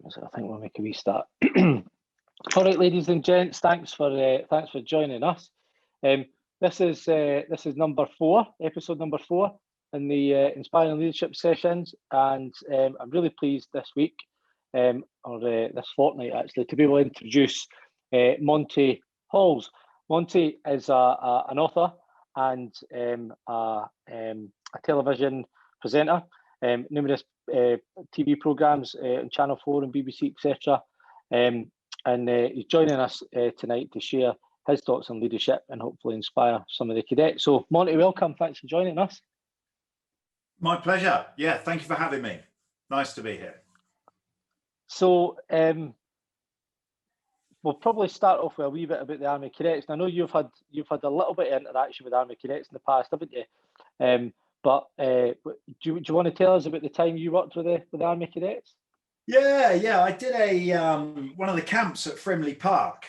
So I think we'll make a restart. All right, ladies and gents, thanks for joining us. This is number 4, episode number 4 in the Inspiring Leadership sessions, and I'm really pleased this week, or this fortnight actually, to be able to introduce Monty Halls. Monty is an author and a television presenter, numerous TV programmes on Channel 4 and BBC, etc. And he's joining us tonight to share his thoughts on leadership and hopefully inspire some of the cadets. So, Monty, welcome. Thanks for joining us. My pleasure. Yeah, thank you for having me. Nice to be here. So, we'll probably start off with a wee bit about the Army Cadets. And I know you've had a little bit of interaction with Army Cadets in the past, haven't you? But do you want to tell us about the time you worked with the Army Cadets? Yeah. I did one of the camps at Frimley Park,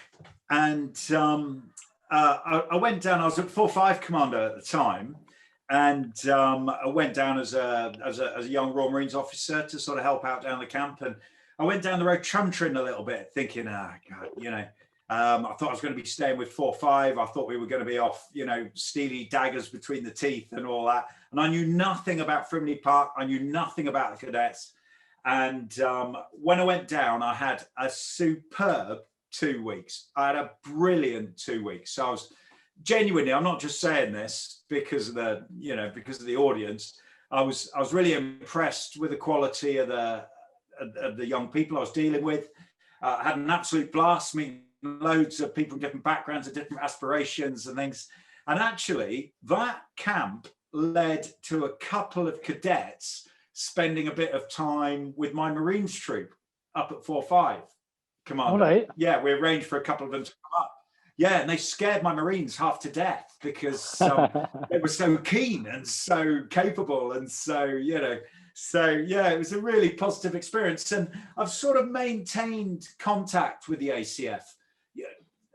and I went down. I was at 4-5 Commander at the time, and I went down as a young Royal Marines officer to sort of help out down the camp. And I went down the road chuntering a little bit, thinking, God, I thought I was going to be staying with 4-5. I thought we were going to be off, steely daggers between the teeth and all that. And I knew nothing about Frimley Park. I knew nothing about the cadets. And when I went down, I had a superb 2 weeks. I had a brilliant 2 weeks. So I was genuinely, I'm not just saying this because of the audience. I was really impressed with the quality of the young people I was dealing with. I had an absolute blast meeting loads of people from different backgrounds and different aspirations and things. And actually, that camp led to a couple of cadets spending a bit of time with my Marines troop up at 4-5 Commander. All right. Yeah, we arranged for a couple of them to come up. Yeah, and they scared my Marines half to death because they were so keen and so capable, and so yeah, it was a really positive experience. And I've sort of maintained contact with the ACF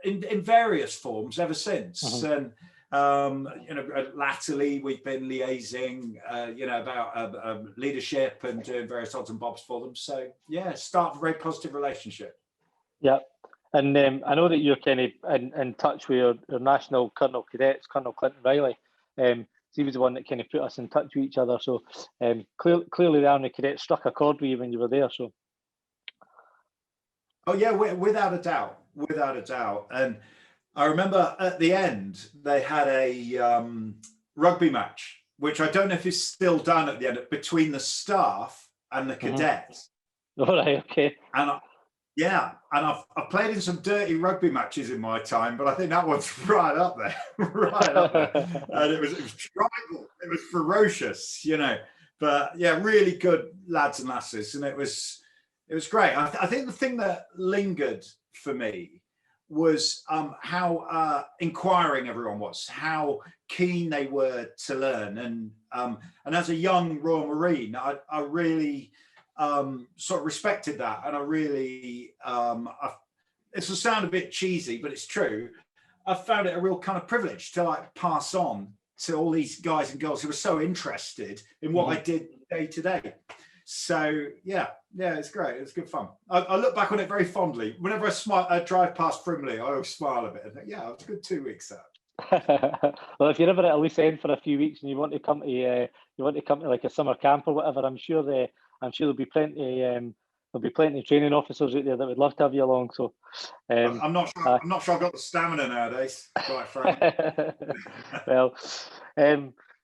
in various forms ever since. Mm-hmm. And latterly we've been liaising, about leadership and doing various odds and bobs for them. So yeah, start a very positive relationship. Yeah, and I know that you're kind of in touch with your National Colonel Cadets, Colonel Clinton Riley. He was the one that kind of put us in touch with each other. So clearly the Army Cadets struck a chord with you when you were there. So. Oh yeah, without a doubt. And I remember at the end they had a rugby match, which I don't know if it's still done at the end, between the staff and the cadets. Mm-hmm. All right, okay. And I've played in some dirty rugby matches in my time, but I think that one's right up there. And it was tribal, it was ferocious, But yeah, really good lads and lasses, and it was great. I think the thing that lingered for me was how inquiring everyone was, how keen they were to learn, and as a young Royal Marine, I really sort of respected that, and I really this will sound a bit cheesy, but it's true. I found it a real kind of privilege to pass on to all these guys and girls who were so interested in what I did day to day. So yeah, it's great. It's good fun. I look back on it very fondly. Whenever I drive past Frimley, I always smile a bit and think, yeah, it was a good 2 weeks there. Well, if you're ever at a loose end for a few weeks and you want to come to like a summer camp or whatever, I'm sure there'll be plenty of training officers out there that would love to have you along. So I'm not sure I've got the stamina nowadays, quite frankly. Well,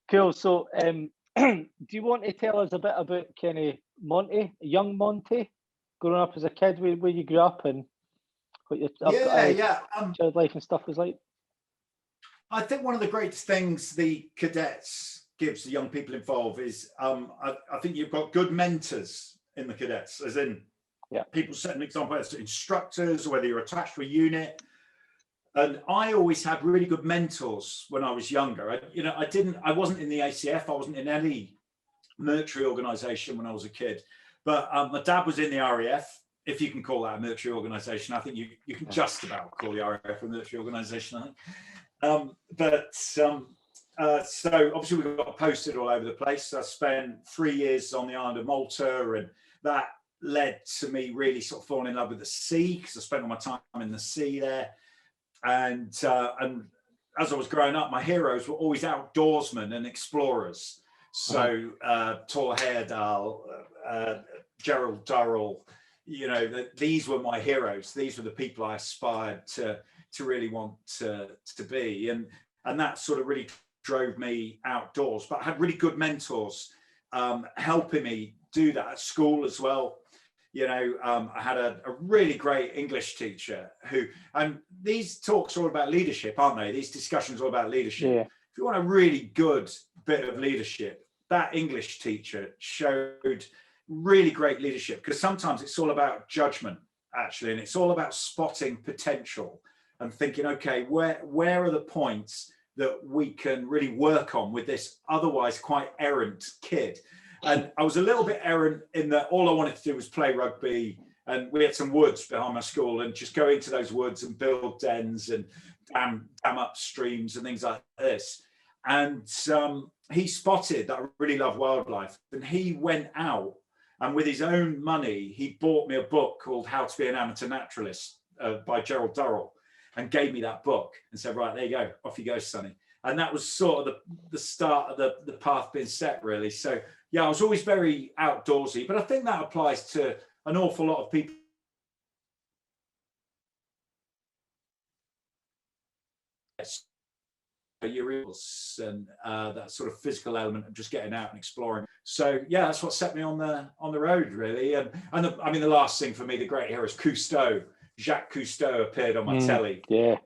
cool. So do you want to tell us a bit about Kenny Monty, young Monty, growing up as a kid, where you grew up and what your child life and stuff was like? I think one of the great things the cadets gives the young people involved is I think you've got good mentors in the cadets, as in people set an example as instructors, or whether you're attached to a unit. And I always had really good mentors when I was younger. I wasn't in the ACF, I wasn't in any military organisation when I was a kid, but my dad was in the RAF, if you can call that a military organisation. I think you can just about call the RAF a military organisation, I think. So obviously we got posted all over the place. I spent 3 years on the island of Malta, and that led to me really sort of falling in love with the sea, because I spent all my time in the sea there. And as I was growing up, my heroes were always outdoorsmen and explorers. So Tor Heyerdahl, Gerald Durrell, you know, these were my heroes. These were the people I aspired to really want to be. And that sort of really drove me outdoors. But I had really good mentors helping me do that at school as well. You know, I had a really great English teacher who, and these talks are all about leadership, aren't they? These discussions are all about leadership. Yeah. If you want a really good bit of leadership, that English teacher showed really great leadership, because sometimes it's all about judgment, actually, and it's all about spotting potential and thinking, okay, where are the points that we can really work on with this otherwise quite errant kid? And I was a little bit errant in that all I wanted to do was play rugby, and we had some woods behind my school, and just go into those woods and build dens and dam up streams and things like this. And he spotted that I really love wildlife, and he went out, and with his own money, he bought me a book called How to Be an Amateur Naturalist by Gerald Durrell, and gave me that book and said, right, there you go, off you go, Sonny. And that was sort of the start of the path being set, really. So yeah, I was always very outdoorsy, but I think that applies to an awful lot of people. And that sort of physical element of just getting out and exploring. So yeah, that's what set me on the road, really. And I mean, the last thing for me, the great hero is Cousteau. Jacques Cousteau appeared on my telly,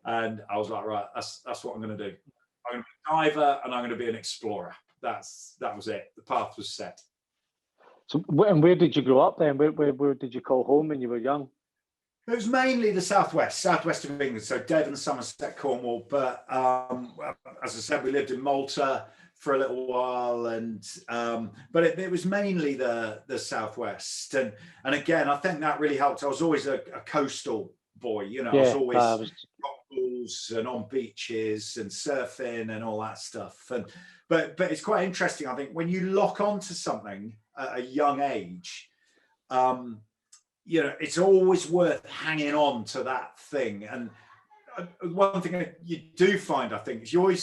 and I was like, right, that's what I'm going to do. I'm going to be a diver, and I'm going to be an explorer. That was it. The path was set. So, and where did you grow up then? Where did you call home when you were young? It was mainly the southwest of England, so Devon, Somerset, Cornwall. But as I said, we lived in Malta for a little while, and but it was mainly the southwest. And again, I think that really helped. I was always a coastal boy, you know. I was always rock pools and on beaches and surfing and all that stuff. And but it's quite interesting, I think, when you lock onto something at a young age. You know, it's always worth hanging on to that thing. And one thing that you do find, I think, is you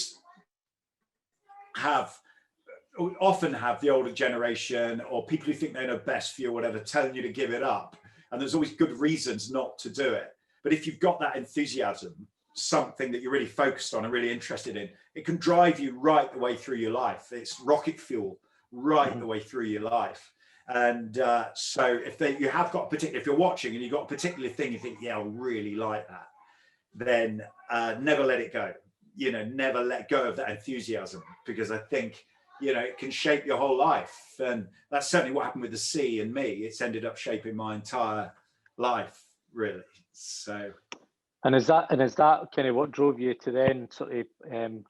often have the older generation or people who think they know best for you or whatever telling you to give it up. And there's always good reasons not to do it. But if you've got that enthusiasm, something that you're really focused on and really interested in, it can drive you right the way through your life. It's rocket fuel right the way through your life. And so if you're watching and you've got a particular thing you think, yeah, I really like that, then never let it go. You know, never let go of that enthusiasm, because I think, you know, it can shape your whole life. And that's certainly what happened with the sea and me. It's ended up shaping my entire life, really. So. And is that kind of what drove you to then sort of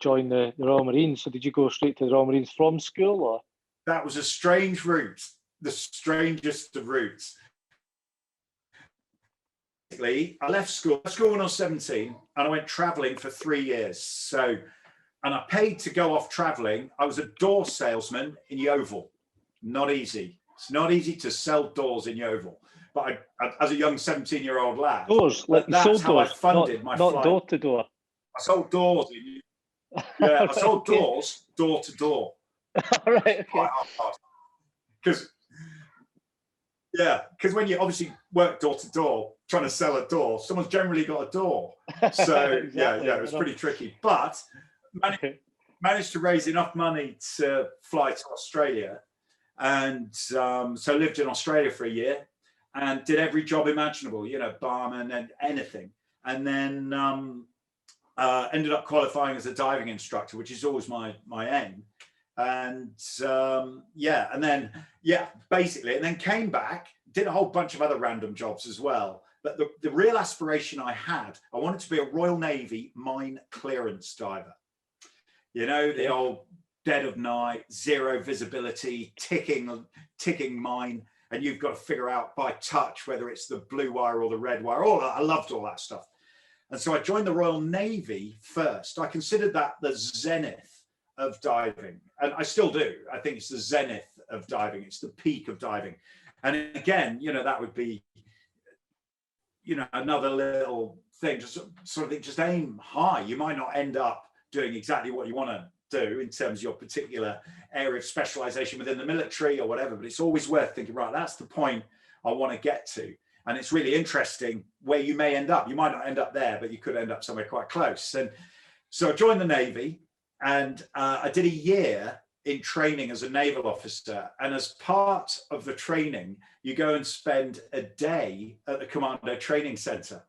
join the Royal Marines? So did you go straight to the Royal Marines from school, or? That was a strange route. The strangest of routes. I left school when I was 17, and I went traveling for 3 years. So, and I paid to go off traveling. I was a door salesman in Yeovil. Not easy. It's not easy to sell doors in Yeovil. But I as a young 17-year-old lad, that's how I funded my flight. Not door to door. I sold doors. Yeah, I sold doors door to door. Right. Okay. Quite hard. Because when you obviously work door to door trying to sell a door, someone's generally got a door. So exactly. It was pretty tricky. But managed to raise enough money to fly to Australia, and so lived in Australia for a year and did every job imaginable, you know, barman and anything, and then ended up qualifying as a diving instructor, which is always my aim. And basically, and then came back, did a whole bunch of other random jobs as well. But the real aspiration I wanted to be a Royal Navy mine clearance diver. You know, the old dead of night, zero visibility, ticking mine, and you've got to figure out by touch whether it's the blue wire or the red wire. I loved all that stuff. And so I joined the Royal Navy first. I considered that the zenith of diving, and I still do. I think it's the zenith of diving. It's the peak of diving. And again, that would be, another little thing, just sort of think, just aim high. You might not end up doing exactly what you want to do in terms of your particular area of specialization within the military or whatever, but it's always worth thinking, right, that's the point I want to get to. And it's really interesting where you may end up. You might not end up there, but you could end up somewhere quite close. And so I joined the Navy, and I did a year in training as a naval officer. And as part of the training, you go and spend a day at the Commando Training Centre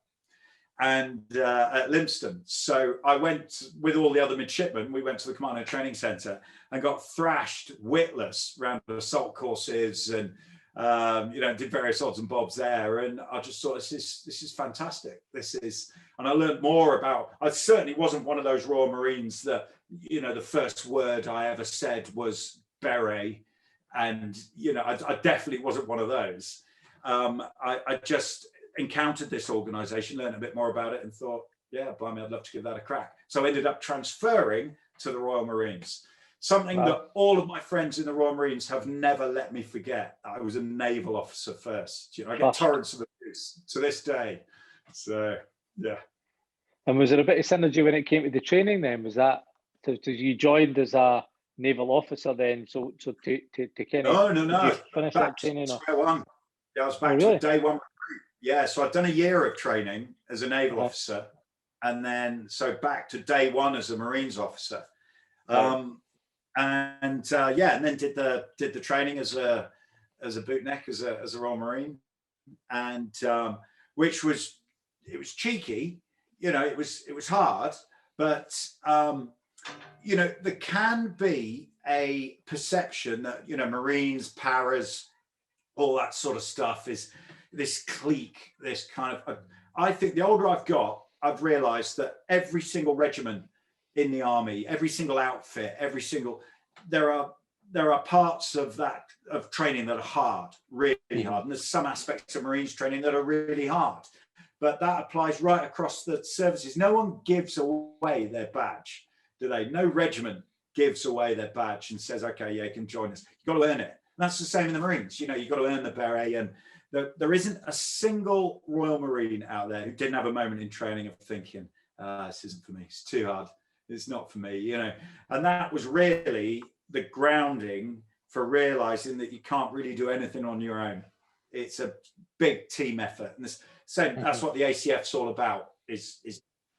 and at Lympstone. So I went with all the other midshipmen. We went to the Commando Training Centre and got thrashed witless around assault courses, and did various odds and bobs there. And I just thought, this is fantastic. And I learned more about. I certainly wasn't one of those Royal Marines that, the first word I ever said was beret, and I definitely wasn't one of those. I just encountered this organization, learned a bit more about it, and thought, yeah, blimey, I'd love to give that a crack. So I ended up transferring to the Royal Marines, something that all of my friends in the Royal Marines have never let me forget. I was a naval officer first. I get torrents of abuse to this day. So, yeah. And was there a bit of synergy when it came to the training then? Was that, so you joined as a naval officer then, so to kind of no. finish that training? Square one. Yeah, I was back to day one. Yeah, so I'd done a year of training as a naval officer, and then so back to day one as a Marines officer, and then did the training as a bootneck as a Royal Marine, and which was cheeky, it was hard, but there can be a perception that Marines, paras, all that sort of stuff is this clique, this kind of. I think the older I've got, I've realised that every single regiment in the army, every single outfit, there are parts of that of training that are hard, really hard, and there's some aspects of Marines training that are really hard. But that applies right across the services. No one gives away their badge, do they? No regiment gives away their badge and says, okay, yeah, you can join us. You've got to earn it. And that's the same in the Marines. You've got to earn the beret. And there isn't a single Royal Marine out there who didn't have a moment in training of thinking, this isn't for me. It's too hard. It's not for me, And that was really the grounding for realizing that you can't really do anything on your own. It's a big team effort. And that's what the ACF's all about, is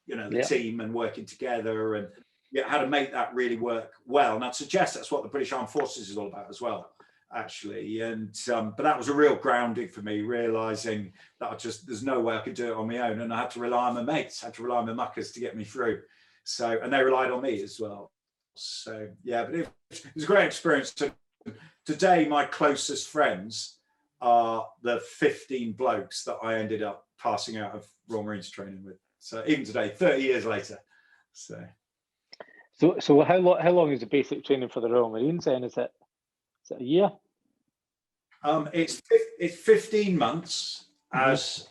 the team and working together, and how to make that really work well. And I'd suggest that's what the British Armed Forces is all about as well, actually. And but that was a real grounding for me, realizing that there's no way I could do it on my own, and I had to rely on my mates, had to rely on my muckers to get me through. So, and they relied on me as well. So yeah, but it was a great experience. Today, my closest friends are the 15 blokes that I ended up passing out of Royal Marines training with. So even today, 30 years later. So how long is the basic training for the Royal Marines then? Is it a year? It's 15 months. As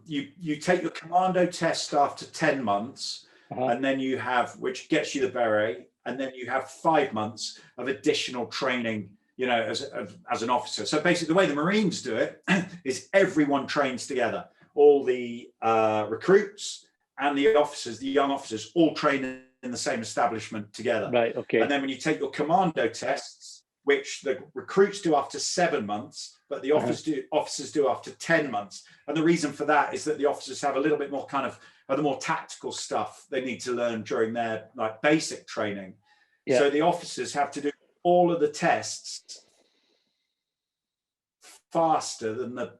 you take your commando test after 10 months, and then you have, which gets you the beret, and then you have 5 months of additional training, as an officer. So basically the way the Marines do it is everyone trains together. All the recruits and the officers, the young officers, all train in the same establishment together. Right, okay. And then when you take your commando tests, which the recruits do after 7 months, but the officers do after 10 months. And the reason for that is that the officers have a little bit more kind of the more tactical stuff they need to learn during their basic training. Yeah. So the officers have to do all of the tests faster than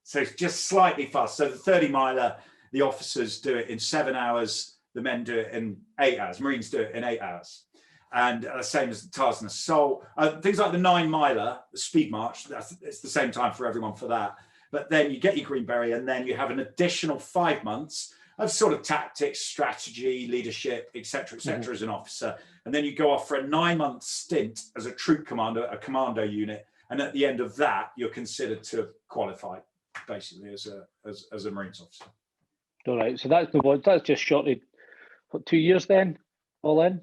so it's just slightly faster. So the 30 miler, the officers do it in 7 hours, the men do it in 8 hours, Marines do it in 8 hours. And same as the Tarzan Assault. Things like the 9 miler, the speed march, it's the same time for everyone for that. But then you get your green beret, and then you have an additional 5 months of sort of tactics, strategy, leadership, etc., as an officer. And then you go off for a 9-month stint as a troop commander, a commando unit. And at the end of that, you're considered to have qualified, basically, as a Marines officer. All right. So that's just shortly, 2 years then, all in?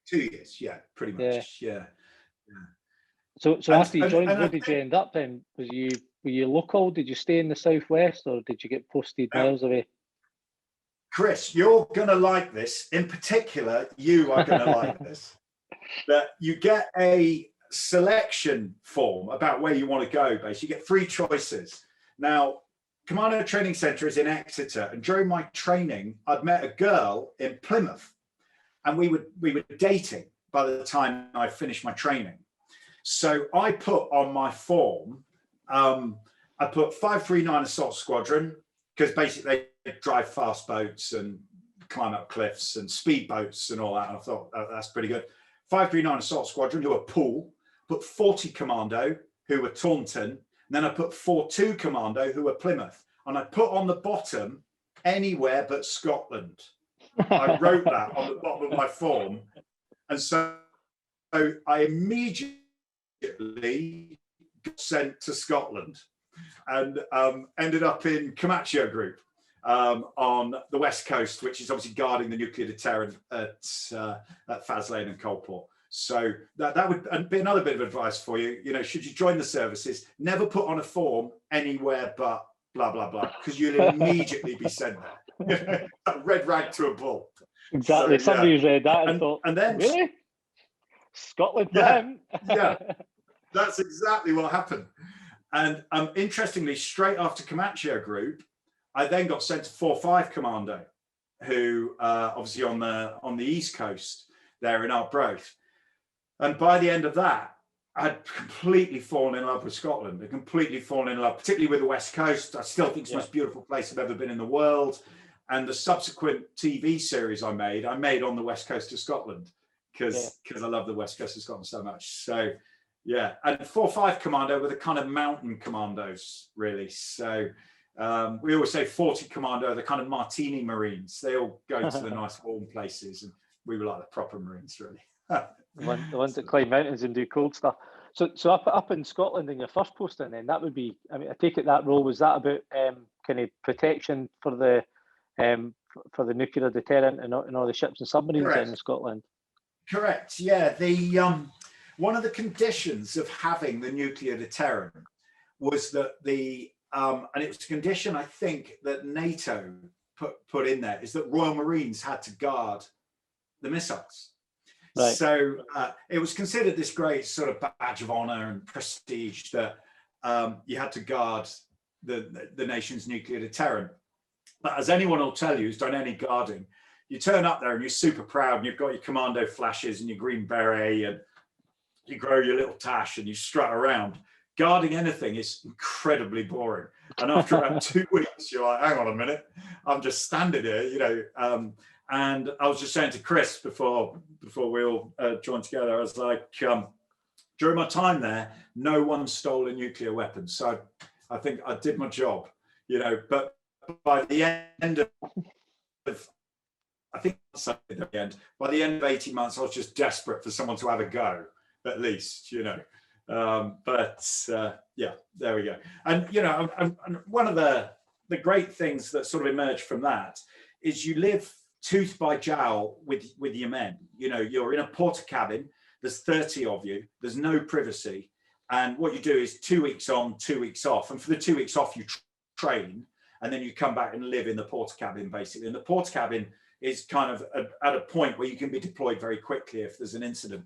2 years, yeah, pretty much, yeah. So after you joined, and where did you end up then? Were you local? Did you stay in the southwest, or did you get posted miles away? Chris, you're going to like this. In particular, you are going to like this. That you get a selection form about where you want to go. Basically, you get 3 choices. Now, Commando Training Centre is in Exeter, and during my training, I'd met a girl in Plymouth, and we were dating by the time I finished my training. So I put on my form, I put 539 Assault Squadron, because basically they drive fast boats and climb up cliffs and speed boats and all that. And I thought, oh, that's pretty good. 539 Assault Squadron, who are Poole, put 40 Commando, who were Taunton, and then I put 42 Commando, who were Plymouth. And I put on the bottom, anywhere but Scotland. I wrote that on the bottom of my form. And so I immediately got sent to Scotland and ended up in Camacho Group on the West Coast, which is obviously guarding the nuclear deterrent at Faslane and Coalport. So that would be another bit of advice for you. You know, should you join the services, never put on a form anywhere but blah, blah, blah, because you'll immediately be sent there. Red rag to a bull. Exactly. So, Somebody's read that and thought, and then, really? Scotland for yeah, him? Yeah, that's exactly what happened. And interestingly, straight after Camacho Group, I then got sent to 4-5 Commando, who obviously on the East Coast there in Arbroath. And by the end of that, I'd completely fallen in love with Scotland. I'd completely fallen in love, particularly with the West Coast. I still think it's the most beautiful place I've ever been in the world. And the subsequent TV series I made on the West Coast of Scotland because I love the West Coast of Scotland so much. So yeah, and 4-5 Commando were the kind of mountain commandos, really. So we always say 40 Commando are the kind of Martini Marines. They all go to the nice warm places, and we were like the proper Marines, really. The ones that climb mountains and do cold stuff. So up in Scotland in your first posting, then that would be. I mean, I take it that role was that about kind of protection for the nuclear deterrent and all the ships and submarines in Scotland. Correct. Yeah. The one of the conditions of having the nuclear deterrent was that and it was a condition I think that NATO put in there, is that Royal Marines had to guard the missiles. Right. So it was considered this great sort of badge of honor and prestige that you had to guard the nation's nuclear deterrent. But as anyone will tell you who's done any guarding, you turn up there and you're super proud and you've got your commando flashes and your green beret and you grow your little tash and you strut around. Guarding anything is incredibly boring. And after about 2 weeks, you're like, hang on a minute, I'm just standing here, you know. And I was just saying to Chris before we all joined together, I was like, during my time there, no one stole a nuclear weapon. So I think I did my job, you know. But by the end of, I think at the end, by the end of 18 months, I was just desperate for someone to have a go, at least, you know. Yeah, there we go. And you know, and one of the great things that sort of emerged from that is you live tooth by jowl with your men. You know, you're in a porter cabin, there's 30 of you, there's no privacy, and what you do is 2 weeks on, 2 weeks off, and for the 2 weeks off you train, and then you come back and live in the porter cabin basically. And the porter cabin is kind of at a point where you can be deployed very quickly if there's an incident.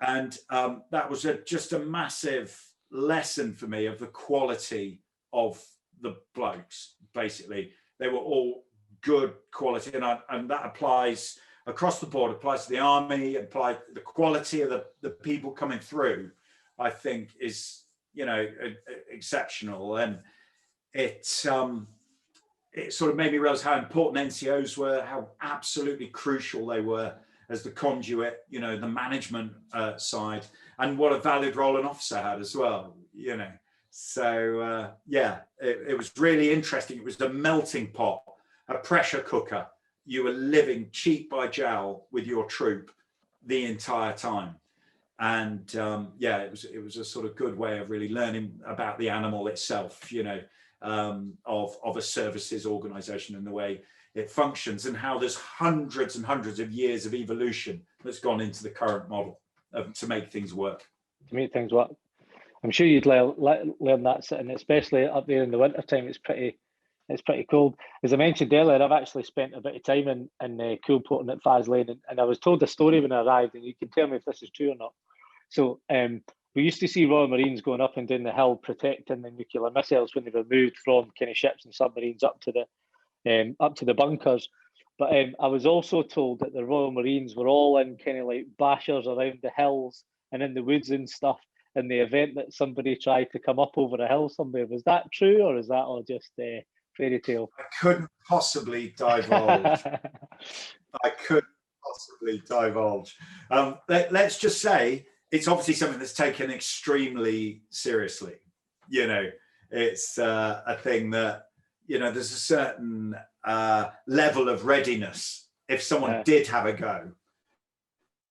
And that was just a massive lesson for me of the quality of the blokes. Basically, they were all good quality, and that applies across the board. Applies to the army. Applies the quality of the people coming through. I think is, you know, exceptional, and it sort of made me realize how important NCOs were, how absolutely crucial they were as the conduit, you know, the management side, and what a valued role an officer had as well, you know. So yeah, it was really interesting. It was a melting pot, a pressure cooker. You were living cheek by jowl with your troop the entire time. And yeah, it was a sort of good way of really learning about the animal itself, you know, of a services organization and the way it functions, and how there's hundreds and hundreds of years of evolution that's gone into the current model to make things work. make things work. I'm sure you'd learn that sitting, especially up there in the winter time. It's pretty cold. As I mentioned earlier, I've actually spent a bit of time in Coolport at Faz Lane, and I was told a story when I arrived, and you can tell me if this is true or not. So we used to see Royal Marines going up and down the hill protecting the nuclear missiles when they were moved from kind of ships and submarines up to the bunkers. But I was also told that the Royal Marines were all in kind of like bashers around the hills and in the woods and stuff in the event that somebody tried to come up over a hill somewhere. Was that true, or is that all just fairy tale? I couldn't possibly divulge. I couldn't possibly divulge. Let's just say it's obviously something that's taken extremely seriously. You know, it's a thing that, you know, there's a certain level of readiness. If someone did have a go,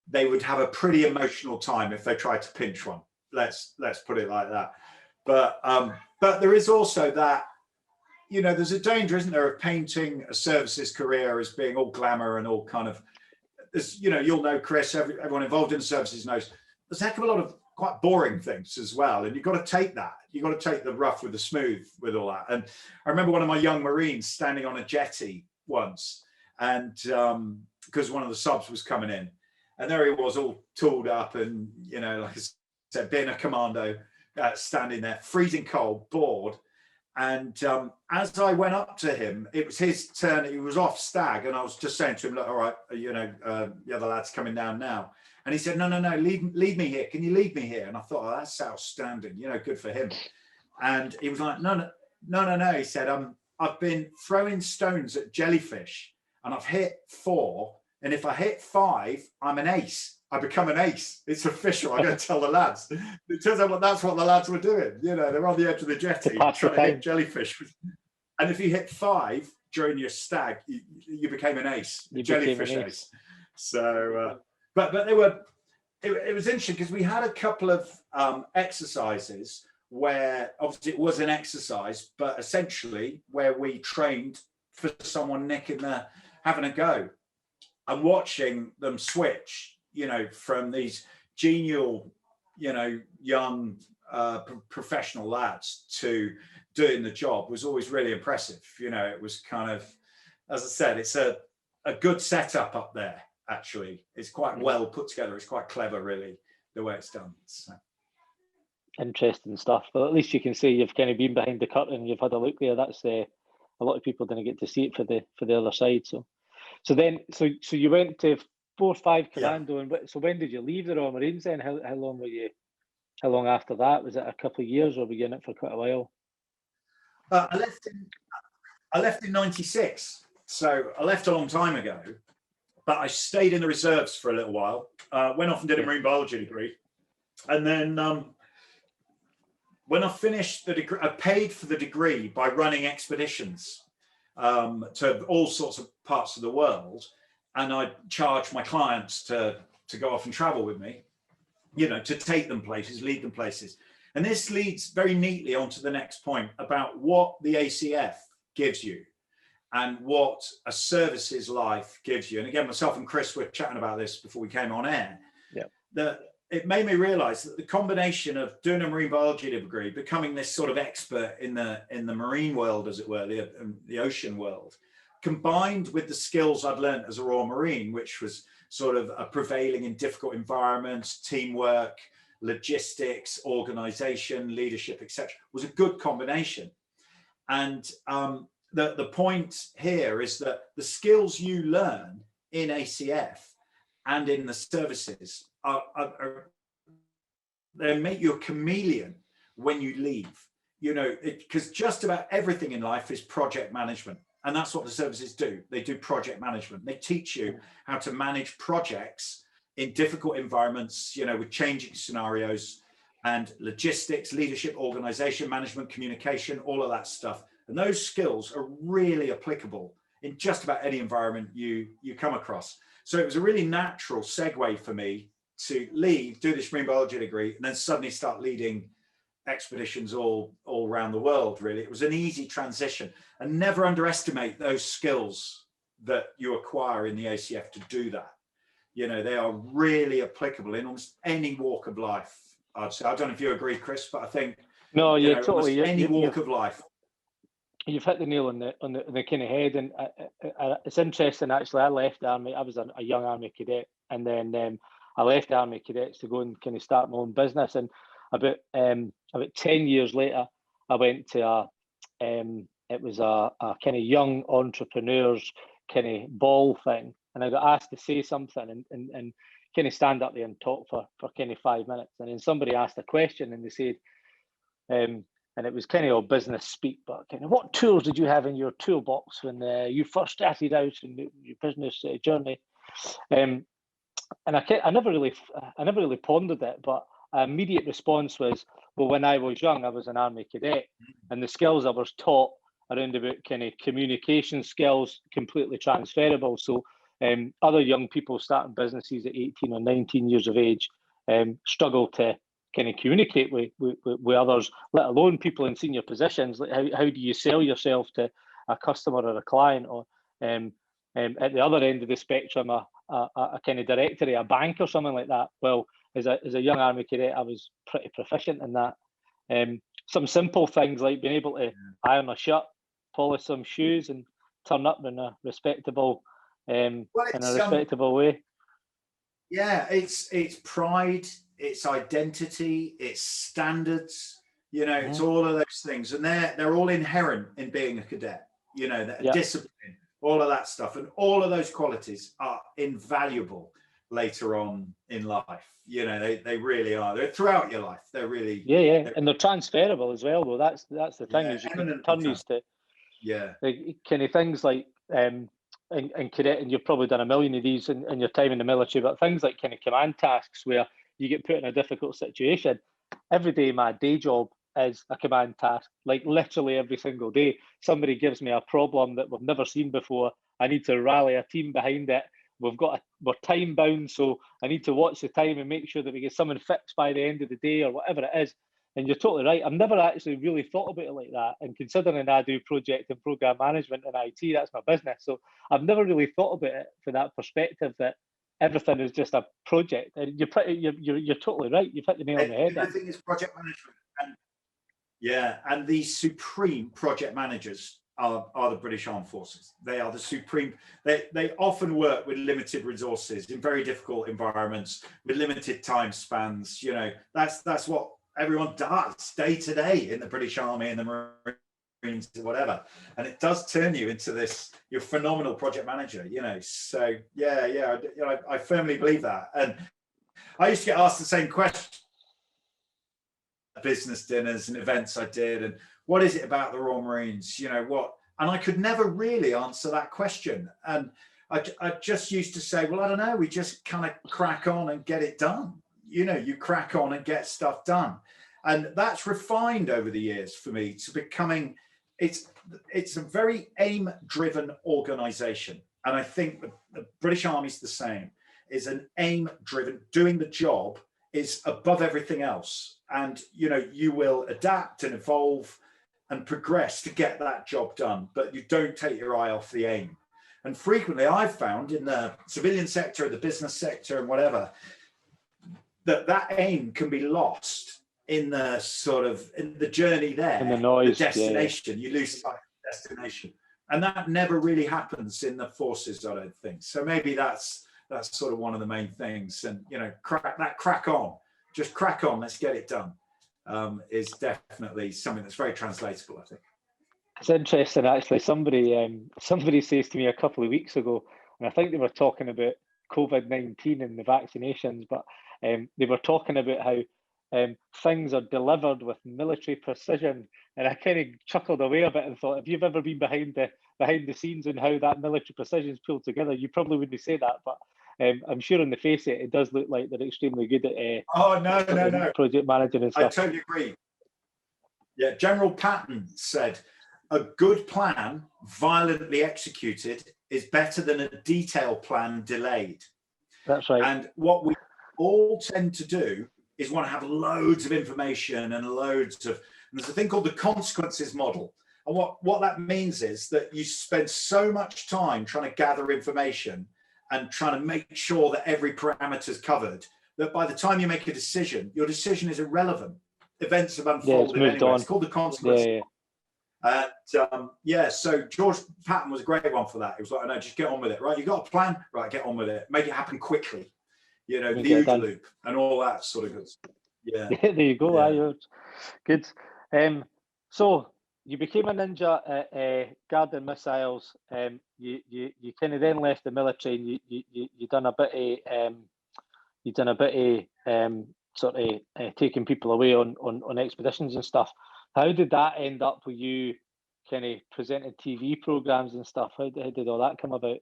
they would have a pretty emotional time if they tried to pinch one. Let's put it like that. But there is also that, you know, there's a danger, isn't there, of painting a services career as being all glamour and all kind of, you know, you'll know, Chris, everyone involved in the services knows there's a heck of a lot of quite boring things as well. And you've got to take that. You've got to take the rough with the smooth with all that. And I remember one of my young Marines standing on a jetty once, and because one of the subs was coming in, and there he was all tooled up and, you know, like I said, being a commando, standing there, freezing cold, bored. And as I went up to him, it was his turn. He was off stag, and I was just saying to him, "Look, all right, you know, the other lad's coming down now." And he said, "No, leave me here. Can you leave me here?" And I thought, "Oh, that's outstanding. You know, good for him." And he was like, "No." He said, "I've been throwing stones at jellyfish, and I've hit 4. And if I hit 5, I'm an ace. I become an ace. It's official. I'm going to tell the lads." It turns out that's what the lads were doing. You know, they're on the edge of the jetty trying to hit jellyfish. And if you hit 5 during your stag, you became an ace, jellyfish ace. So, but they were. It was interesting because we had a couple of exercises where obviously it was an exercise, but essentially where we trained for someone having a go, and watching them switch, you know, from these genial, you know, young professional lads to doing the job was always really impressive. You know, it was kind of, as I said, it's a good setup up there, actually. It's quite well put together. It's quite clever, really, the way it's done. So. Interesting stuff. But at least you can say you've kind of been behind the curtain, you've had a look there. That's a lot of people didn't get to see it for the other side. So you went to 4-5 Commando, and so when did you leave the Royal Marines then? How long were you? How long after that? Was it a couple of years, or were you in it for quite a while? I left in '96, so I left a long time ago. But I stayed in the reserves for a little while. Went off and did a marine biology degree, and then when I finished the degree, I paid for the degree by running expeditions to all sorts of parts of the world. And I charged my clients to go off and travel with me, you know, to take them places, lead them places. And this leads very neatly onto the next point about what the ACF gives you and what a services life gives you. And again, myself and Chris were chatting about this before we came on air. Yeah. That it made me realize that the combination of doing a marine biology degree, becoming this sort of expert in the marine world, as it were, the ocean world, combined with the skills I'd learned as a Royal Marine, which was sort of a prevailing in difficult environments, teamwork, logistics, organization, leadership, etc., was a good combination. And the point here is that the skills you learn in ACF and in the services they make you a chameleon when you leave. You know, because just about everything in life is project management. And that's what the services do. They do project management. They teach you how to manage projects in difficult environments, you know, with changing scenarios, and logistics, leadership, organization, management, communication, all of that stuff. And those skills are really applicable in just about any environment you come across. So it was a really natural segue for me to leave, do this marine biology degree, and then suddenly start leading expeditions all around the world, really. It was an easy transition. And never underestimate those skills that you acquire in the ACF to do that. You know, they are really applicable in almost any walk of life I'd say. I don't know if you agree, Chris, but I think No, you yeah, know, totally. almost any walk of life. You've hit the nail on the kind of head, and it's interesting actually. I left the army. I was a young army cadet, and then I left the army cadets to go and kind of start my own business. And about 10 years later, I went to it was a kind of young entrepreneurs kind of ball thing, and I got asked to say something and kind of stand up there and talk for kind of 5 minutes, and then somebody asked a question, and they said. And it was kind of all business speak, but kind of what tools did you have in your toolbox when you first started out in your business journey? And I never really pondered it, but an immediate response was, well, when I was young, I was an army cadet, and the skills I was taught around about kind of communication skills completely transferable. So other young people starting businesses at 18 or 19 years of age struggle to kind of communicate with others, let alone people in senior positions. Like how do you sell yourself to a customer or a client, or at the other end of the spectrum, a kind of directory, a bank or something like that. Well, as a young army cadet, I was pretty proficient in that. Some simple things like being able to iron a shirt, polish some shoes, and turn up in a respectable way. Yeah, it's pride, it's identity, it's standards, you know, it's all of those things, and they're all inherent in being a cadet, you know, that discipline, all of that stuff, and all of those qualities are invaluable later on in life. You know, they really are. They're throughout your life. They're really and they're transferable as well, though. That's the thing, is you can turn these to kind of things like in cadet, and you've probably done a million of these in your time in the military, but things like kind of command tasks where you get put in a difficult situation. Every day, my day job is a command task. Like literally every single day, somebody gives me a problem that we've never seen before. I need to rally a team behind it. We're time bound, so I need to watch the time and make sure that we get something fixed by the end of the day or whatever it is. And you're totally right. I've never actually really thought about it like that. And considering I do project and program management and IT, that's my business. So I've never really thought about it from that perspective, that everything is just a project. And you're totally right. You've hit the nail on the head. The thing is project management, and these supreme project managers are the British Armed Forces. They are the supreme. They often work with limited resources in very difficult environments with limited time spans. You know, that's what everyone does day to day in the British Army and the Marines, whatever. And it does turn you into you're a phenomenal project manager, you know. So I firmly believe that. And I used to get asked the same question at business dinners and events I did, and what is it about the Royal Marines, you know, what? And I could never really answer that question. And I just used to say, well, I don't know, we just kind of crack on and get it done. You know, you crack on and get stuff done. And that's refined over the years for me to becoming, it's a very aim-driven organization. And I think the British Army is the same, is an aim-driven, doing the job is above everything else. And, you know, you will adapt and evolve and progress to get that job done, but you don't take your eye off the aim. And frequently I've found in the civilian sector, the business sector and whatever, that aim can be lost in the in the journey there, in the noise, the destination. You lose sight of the destination. And that never really happens in the forces, I don't think. So maybe that's sort of one of the main things. And, you know, crack on, just crack on, let's get it done, is definitely something that's very translatable, I think. It's interesting, actually. Somebody says to me a couple of weeks ago, and I think they were talking about COVID-19 and the vaccinations, but they were talking about how things are delivered with military precision, and I kind of chuckled away a bit and thought, if you've ever been behind the scenes and how that military precision is pulled together, you probably wouldn't say that, but I'm sure on the face of it, it does look like they're extremely good at no, project managing and stuff. I totally agree. Yeah, General Patton said, a good plan violently executed is better than a detailed plan delayed. That's right. And what we all tend to do is want to have loads of information and there's a thing called the consequences model. And what that means is that you spend so much time trying to gather information and trying to make sure that every parameter is covered that by the time you make a decision, your decision is irrelevant. Events have Yeah, it's unfolded moved anyway. on. It's called the consequence. Yeah, So George Patton was a great one for that. He was like, no, just get on with it, right? You got a plan, right? Get on with it. Make it happen quickly. You know, the OODA loop and all that sort of good. Yeah. there you go. Yeah. Good. So you became a ninja at Guardian Missiles. You kind of then left the military. And you done a bit of sort of taking people away on expeditions and stuff. How did that end up with you kind of presenting TV programs and stuff? How did all that come about?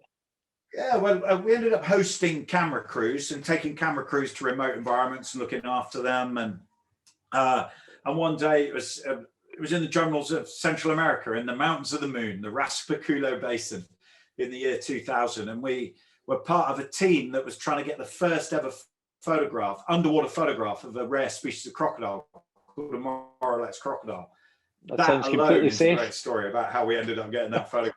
Yeah, well, we ended up hosting camera crews and taking camera crews to remote environments and looking after them. And one day it was in the jungles of Central America, in the mountains of the moon, the Raspaculo Basin, in the year 2000. And we were part of a team that was trying to get the first ever underwater photograph of a rare species of crocodile called a Moralex crocodile. That sounds completely safe. A great story about how we ended up getting that photograph.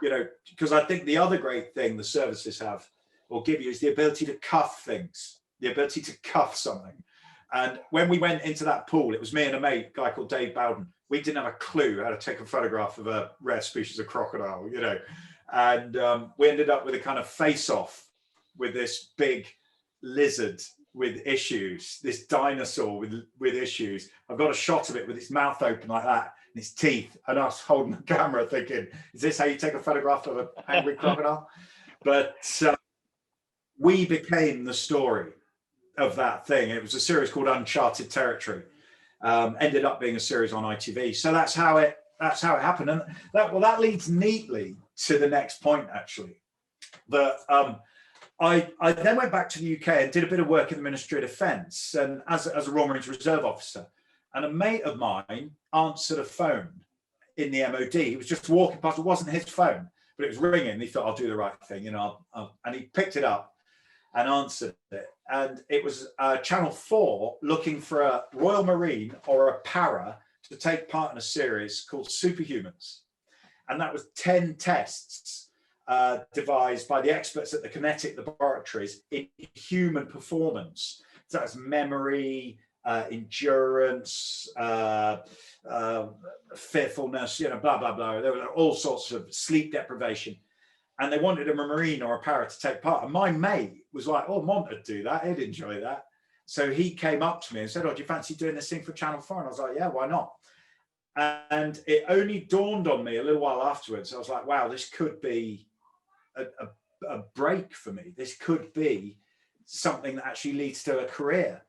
You know, because I think the other great thing the services have or give you is the ability to cuff things, the ability to cuff something. And when we went into that pool, it was me and a mate, a guy called Dave Bowden. We didn't have a clue how to take a photograph of a rare species of crocodile, you know. And we ended up with a kind of face-off with this big lizard with issues, this dinosaur with issues. I've got a shot of it with its mouth open like that, and its teeth, and us holding the camera thinking, is this how you take a photograph of an angry crocodile? But we became the story of that thing. It was a series called Uncharted Territory. Ended up being a series on ITV. So that's how it happened. And that leads neatly to the next point, actually. That I then went back to the UK and did a bit of work in the Ministry of Defence and as a Royal Marines Reserve officer. And a mate of mine answered a phone in the MOD. He was just walking past. It wasn't his phone, but it was ringing. He thought, I'll do the right thing, you know. And he picked it up and answered it. And it was Channel 4 looking for a Royal Marine or a para to take part in a series called Superhumans. And that was 10 tests devised by the experts at the kinetic laboratories in human performance. So that's memory, endurance, fearfulness, you know, blah, blah, blah. There were all sorts of sleep deprivation. And they wanted a Marine or a para to take part. And my mate was like, oh, Monty would do that. He'd enjoy that. So he came up to me and said, oh, do you fancy doing this thing for Channel 4? And I was like, yeah, why not? And it only dawned on me a little while afterwards. I was like, wow, this could be a break for me. This could be something that actually leads to a career.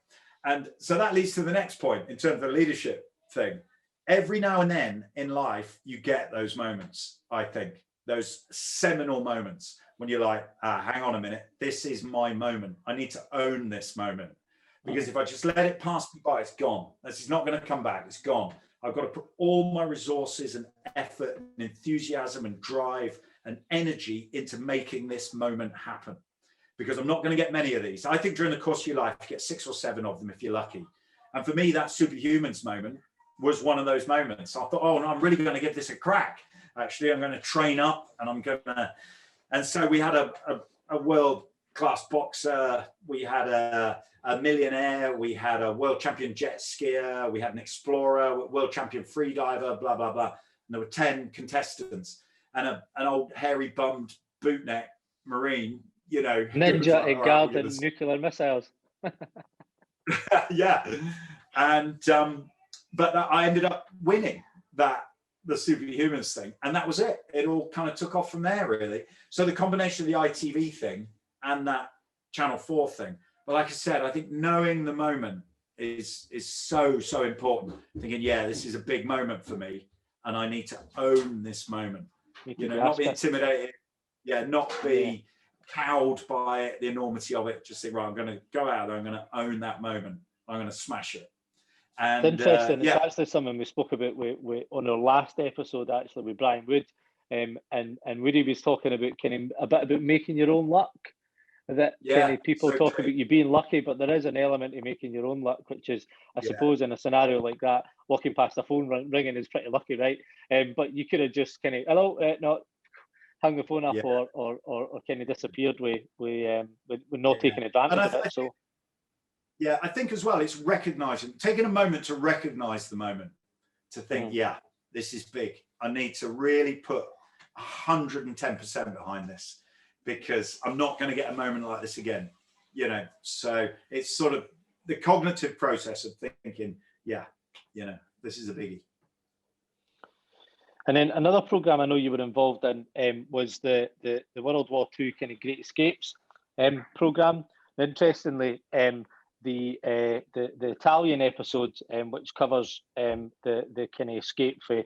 And so that leads to the next point in terms of the leadership thing. Every now and then in life, you get those moments, I think, those seminal moments when you're like, hang on a minute, this is my moment. I need to own this moment. Because if I just let it pass me by, it's gone. This is not going to come back. It's gone. I've got to put all my resources and effort and enthusiasm and drive and energy into making this moment happen. Because I'm not going to get many of these. I think during the course of your life, you get 6 or 7 of them if you're lucky. And for me, that Superhumans moment was one of those moments. I thought, oh, no, I'm really going to give this a crack. Actually, I'm going to train up and I'm going to... And so we had a world-class boxer. We had a millionaire. We had a world champion jet skier. We had an explorer, world champion freediver, blah, blah, blah. And there were 10 contestants and an old hairy bummed bootneck Marine, you know. Ninja at Guardian nuclear missiles. Yeah. And, but I ended up winning the Superhumans thing. And that was it. It all kind of took off from there, really. So the combination of the ITV thing and that Channel 4 thing. But like I said, I think knowing the moment is so important. Thinking, yeah, this is a big moment for me and I need to own this moment. You know, not be intimidated. Yeah, not be cowed by it, the enormity of it. Just think, right, I'm going to go out there. I'm going to own that moment. I'm going to smash it. And it's interesting. It's actually something we spoke about on our last episode, actually, with Brian Wood. And Woody was talking about kind of a bit about making your own luck. That kind of people talk about you being lucky, but there is an element of making your own luck, which is, I suppose, in a scenario like that, walking past the phone ringing is pretty lucky, right? But you could have just kind of, hello, not hung the phone up or kind of disappeared with not taking advantage of it. So Yeah, I think as well, it's recognizing, taking a moment to recognize the moment, to think, yeah, this is big. I need to really put 110% behind this, because I'm not going to get a moment like this again, you know. So it's sort of the cognitive process of thinking, yeah, you know, this is a biggie. And then another program I know you were involved in was the World War II kind of Great Escapes program. Interestingly, the Italian episode, which covers the kind of escape for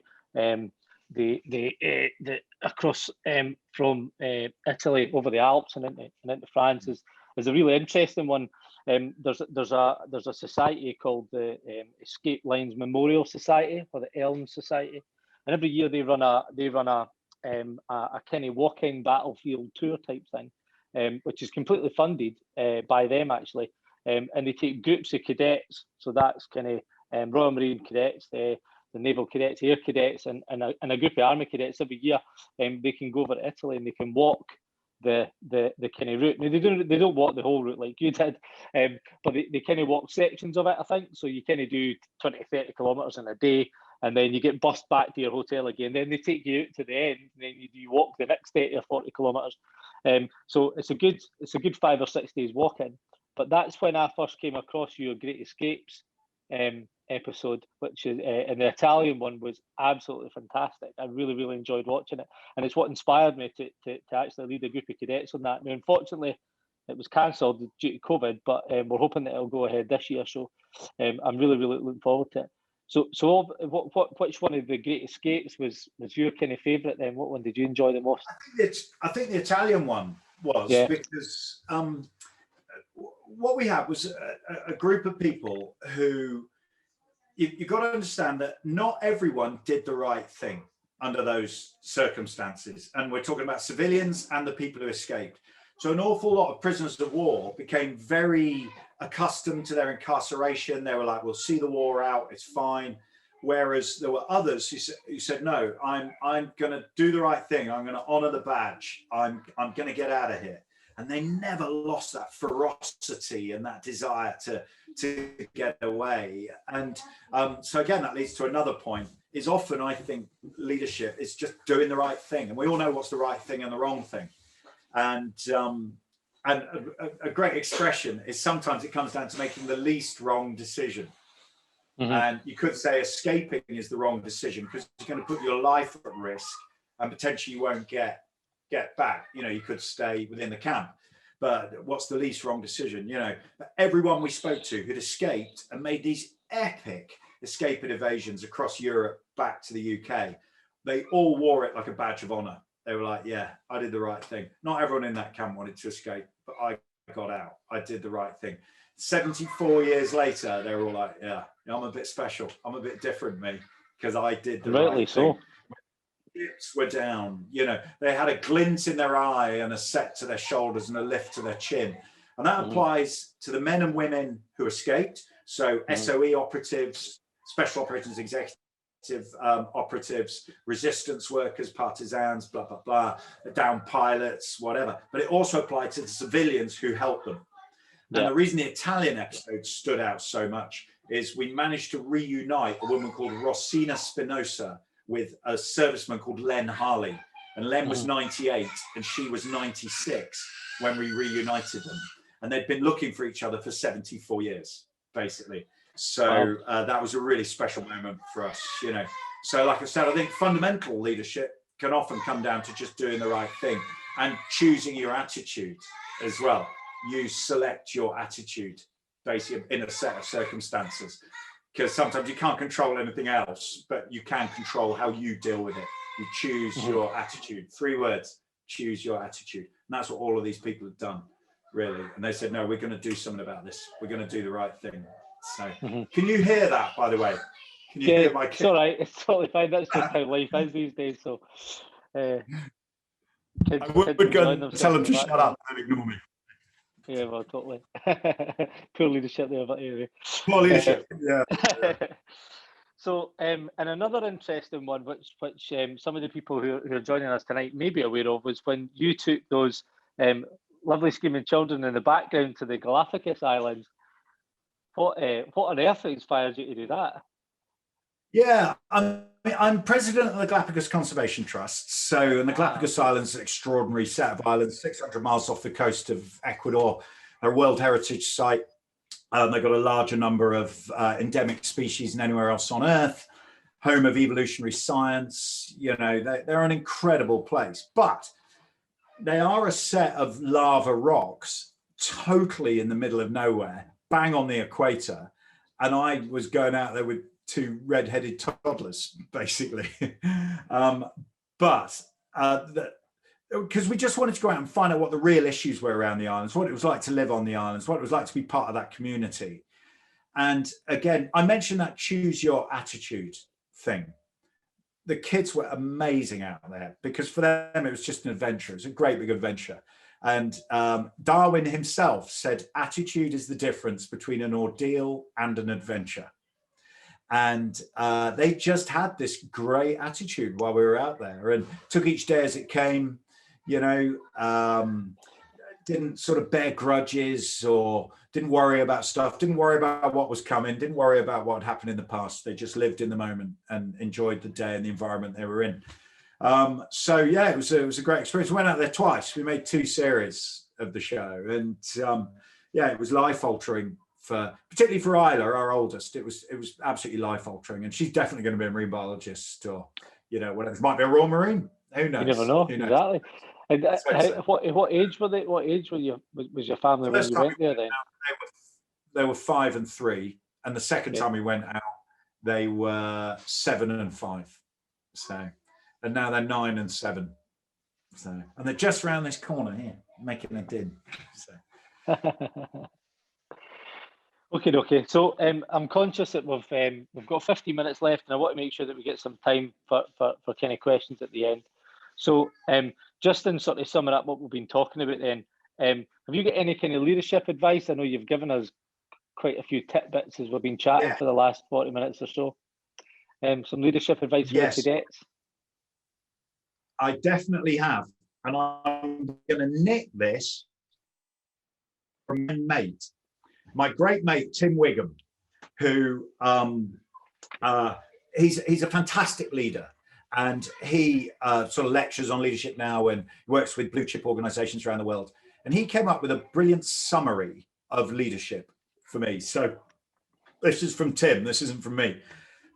the across from Italy over the Alps and into France, is a really interesting one. There's a society called the Escape Lines Memorial Society, or the Elm Society, and every year they run a kind of walking battlefield tour type thing, which is completely funded by them actually, and they take groups of cadets. So that's kind of Royal Marine Cadets, the Naval Cadets, Air Cadets, and a group of Army Cadets every year. They can go over to Italy and they can walk the kind of route. Now they don't walk the whole route like you did, but they kind of walk sections of it, I think. So you kind of do 20-30 kilometers in a day, and then you get bussed back to your hotel again. Then they take you out to the end, and then you walk the next 30 or 40 kilometers. So it's a good 5 or 6 days walking. But that's when I first came across your Great Escapes episode, which is and the Italian one was absolutely fantastic. I really enjoyed watching it, and it's what inspired me to actually lead a group of cadets on that. Now, unfortunately, it was cancelled due to COVID, but we're hoping that it'll go ahead this year. So I'm really looking forward to it. So which one of the Great Escapes was your kind of favourite then? What one did you enjoy the most? I think the Italian one was, because what we had was a group of people who, you've got to understand that not everyone did the right thing under those circumstances. And we're talking about civilians and the people who escaped. So an awful lot of prisoners of war became very accustomed to their incarceration. They were like, we'll see the war out, it's fine. Whereas there were others who said, no, I'm going to do the right thing. I'm going to honor the badge. I'm going to get out of here. And they never lost that ferocity and that desire to get away. And so again, that leads to another point, is often, I think, leadership is just doing the right thing. And we all know what's the right thing and the wrong thing. And a great expression is sometimes it comes down to making the least wrong decision. Mm-hmm. And you could say escaping is the wrong decision, because it's going to put your life at risk and potentially you won't get back. You know, you could stay within the camp, but what's the least wrong decision? You know, everyone we spoke to who'd escaped and made these epic escape and evasions across Europe back to the UK, they all wore it like a badge of honor. They were like, yeah, I did the right thing. Not everyone in that camp wanted to escape, but I got out. I did the right thing. 74 years later, they were all like, yeah, I'm a bit special. I'm a bit different, me, because I did the right thing. Hips were down, you know, they had a glint in their eye and a set to their shoulders and a lift to their chin. And that applies to the men and women who escaped. So SOE operatives, special operations executives, operatives, resistance workers, partisans, blah, blah, blah, down pilots, whatever. But it also applied to the civilians who helped them. And the reason the Italian episode stood out so much is we managed to reunite a woman called Rosina Spinosa with a serviceman called Len Harley. And Len was 98 and she was 96 when we reunited them. And they'd been looking for each other for 74 years, basically. So that was a really special moment for us, you know. So like I said, I think fundamental leadership can often come down to just doing the right thing and choosing your attitude as well. You select your attitude basically in a set of circumstances, because sometimes you can't control anything else, but you can control how you deal with it. You choose your attitude. 3 words, choose your attitude. And that's what all of these people have done, really. And they said, no, we're going to do something about this. We're going to do the right thing. So can you hear that, by the way? Can you hear my kid? It's all right. It's totally fine. That's just how life is these days. So I would go and tell them to shut up and ignore me. Yeah, well, totally. Poor leadership there, but anyway. Poor leadership, yeah. So, and another interesting one, which some of the people who are joining us tonight may be aware of, was when you took those lovely screaming children in the background to the Galapagos Islands. What on earth inspired you to do that? Yeah, I'm president of the Galapagos Conservation Trust. So, and the Galapagos Islands is an extraordinary set of islands, 600 miles off the coast of Ecuador. They're a World Heritage Site. They've got a larger number of endemic species than anywhere else on Earth. Home of evolutionary science. You know, they're an incredible place. But they are a set of lava rocks, totally in the middle of nowhere, bang on the equator. And I was going out there with two red-headed toddlers, basically. Because we just wanted to go out and find out what the real issues were around the islands, what it was like to live on the islands, what it was like to be part of that community. And again, I mentioned that choose your attitude thing. The kids were amazing out there because for them, it was just an adventure. It was a great big adventure. And Darwin himself said, attitude is the difference between an ordeal and an adventure. And they just had this great attitude while we were out there and took each day as it came, you know, didn't sort of bear grudges or didn't worry about stuff, didn't worry about what was coming, didn't worry about what had happened in the past. They just lived in the moment and enjoyed the day and the environment they were in. So yeah, it was a great experience. We went out there twice. We made 2 series of the show, and yeah, it was life altering particularly for Isla, our oldest. It was absolutely life altering, and she's definitely going to be a marine biologist, or you know, whatever. It might be a Royal Marine. Who knows? You never know. Exactly. And what age were they? What age was your family when you went there? Then they were 5 and 3, and the second time we went out, they were 7 and 5. So, and now they're 9 and 7. So, and they're just around this corner here, making a din. So. Okay. So I'm conscious that we've got 50 minutes left, and I want to make sure that we get some time for kind of questions at the end. So just in sort of summing up what we've been talking about, then have you got any kind of leadership advice? I know you've given us quite a few tidbits as we've been chatting for the last 40 minutes or so. Some leadership advice for the cadets? I definitely have, and I'm going to nick this from my mate. My great mate, Tim Wiggum, who he's a fantastic leader, and he sort of lectures on leadership now and works with blue chip organizations around the world. And he came up with a brilliant summary of leadership for me. So this is from Tim, this isn't from me,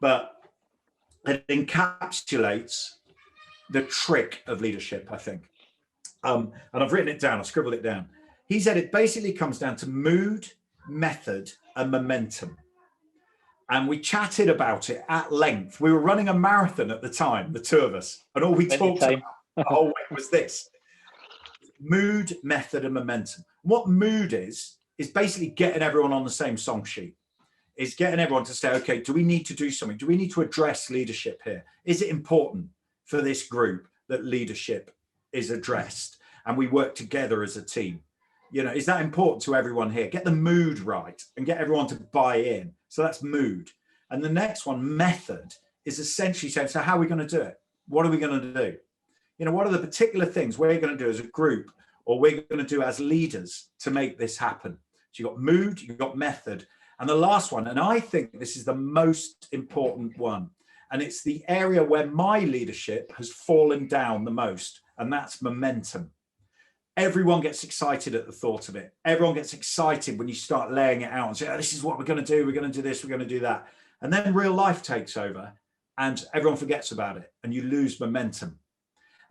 but it encapsulates the trick of leadership, I think. And I've written it down, I've scribbled it down. He said it basically comes down to mood, method, and momentum. And we chatted about it at length. We were running a marathon at the time, the two of us, and all we talked about the whole way was this: mood, method, and momentum. What mood is basically getting everyone on the same song sheet. It's getting everyone to say, okay, do we need to do something? Do we need to address leadership here? Is it important for this group that leadership is addressed and we work together as a team? You know, is that important to everyone here? Get the mood right and get everyone to buy in. So that's mood. And the next one, method, is essentially saying, so how are we going to do it? What are we going to do? You know, what are the particular things we're going to do as a group or we're going to do as leaders to make this happen? So you've got mood, you've got method. And the last one, and I think this is the most important one, and it's the area where my leadership has fallen down the most, and that's momentum. Everyone gets excited at the thought of it. Everyone gets excited when you start laying it out and say, oh, this is what we're going to do. We're going to do this, we're going to do that. And then real life takes over and everyone forgets about it and you lose momentum.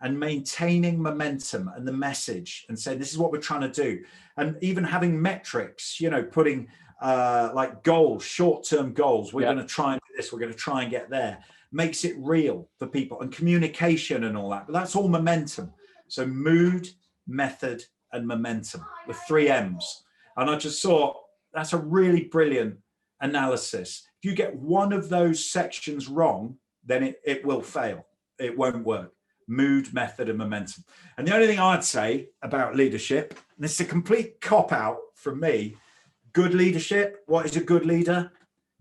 And maintaining momentum and the message and saying, this is what we're trying to do. And even having metrics, you know, putting like goals, short-term goals. We're going to try and do this. We're going to try and get there. Makes it real for people, and communication and all that. But that's all momentum. So mood, method, and momentum, the 3 M's. And I just thought that's a really brilliant analysis. If you get one of those sections wrong, then it will fail. It won't work. Mood, method, and momentum. And the only thing I'd say about leadership, and it's a complete cop-out from me, good leadership, what is a good leader?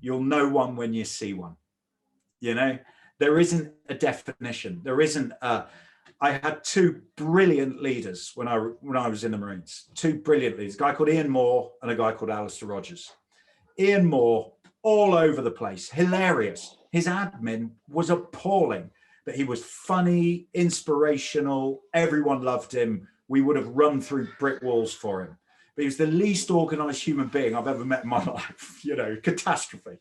You'll know one when you see one. You know, there isn't a definition. There isn't a... I had 2 brilliant leaders when I was in the Marines. 2 brilliant leaders, a guy called Ian Moore and a guy called Alistair Rogers. Ian Moore, all over the place, hilarious. His admin was appalling, but he was funny, inspirational. Everyone loved him. We would have run through brick walls for him. But he was the least organized human being I've ever met in my life, catastrophe.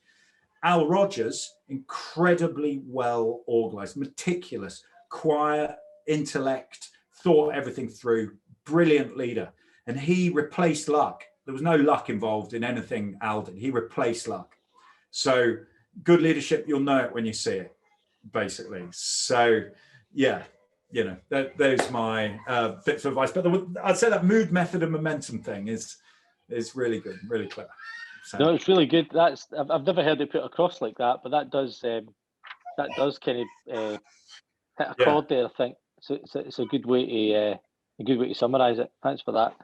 Al Rogers, incredibly well organized, meticulous, quiet, intellect, thought everything through, brilliant leader. And he replaced luck. There was no luck involved in anything Al did. He replaced luck. So good leadership, you'll know it when you see it, basically. So, yeah, those my bits of advice. But I'd say that mood, method, and momentum thing is really good, really clever. So. No, it's really good. I've never heard it put across like that, but that does kind of hit a chord there. I think it's a good way to summarise it. Thanks for that.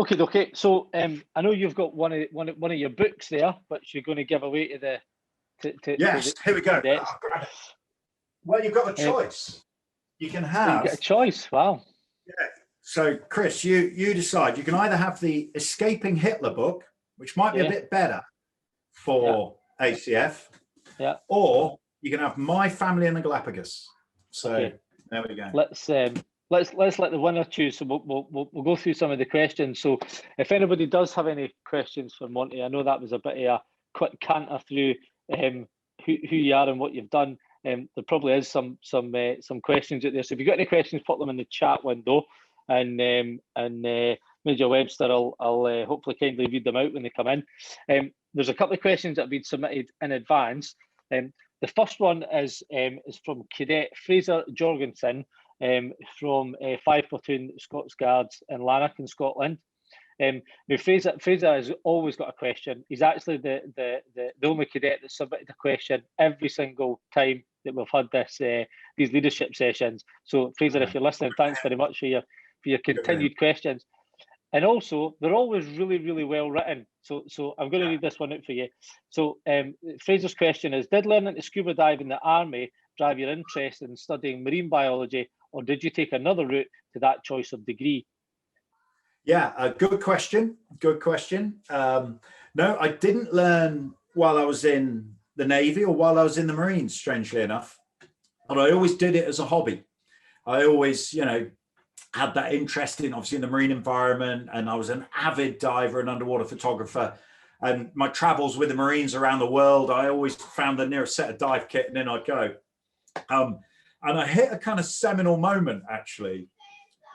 Okay. So I know you've got one of your books there, which you're going to give away to the. Yes, here we go. Well, you've got a choice. You can have. You get a choice. Wow. Yeah. So, Chris, you decide. You can either have the Escaping Hitler book, which might be a bit better for ACF, or you can have My Family in the Galapagos. So there we go. Let's let the winner choose. So we'll go through some of the questions. So if anybody does have any questions for Monty, I know that was a bit of a quick canter through who you are and what you've done. There probably is some questions out there. So if you've got any questions, put them in the chat window, and Major Webster, I'll hopefully kindly read them out when they come in. There's a couple of questions that have been submitted in advance. The first one is from Cadet Fraser Jorgensen from 5 Platoon Scots Guards in Lanark in Scotland. Now Fraser has always got a question. He's actually the only cadet that submitted a question every single time that we've had these leadership sessions. So Fraser, if you're listening, thanks very much for your continued questions. And also, they're always really, really well written. So I'm going to read this one out for you. So Fraser's question is, did learning to scuba dive in the army drive your interest in studying marine biology, or did you take another route to that choice of degree? Yeah, good question. Good question. No, I didn't learn while I was in the Navy or while I was in the Marines, strangely enough. But I always did it as a hobby. I always, had that interest in, obviously, in the marine environment, and I was an avid diver and underwater photographer. And my travels with the Marines around the world, I always found the nearest set of dive kit, and then I'd go. And I hit a kind of seminal moment, actually,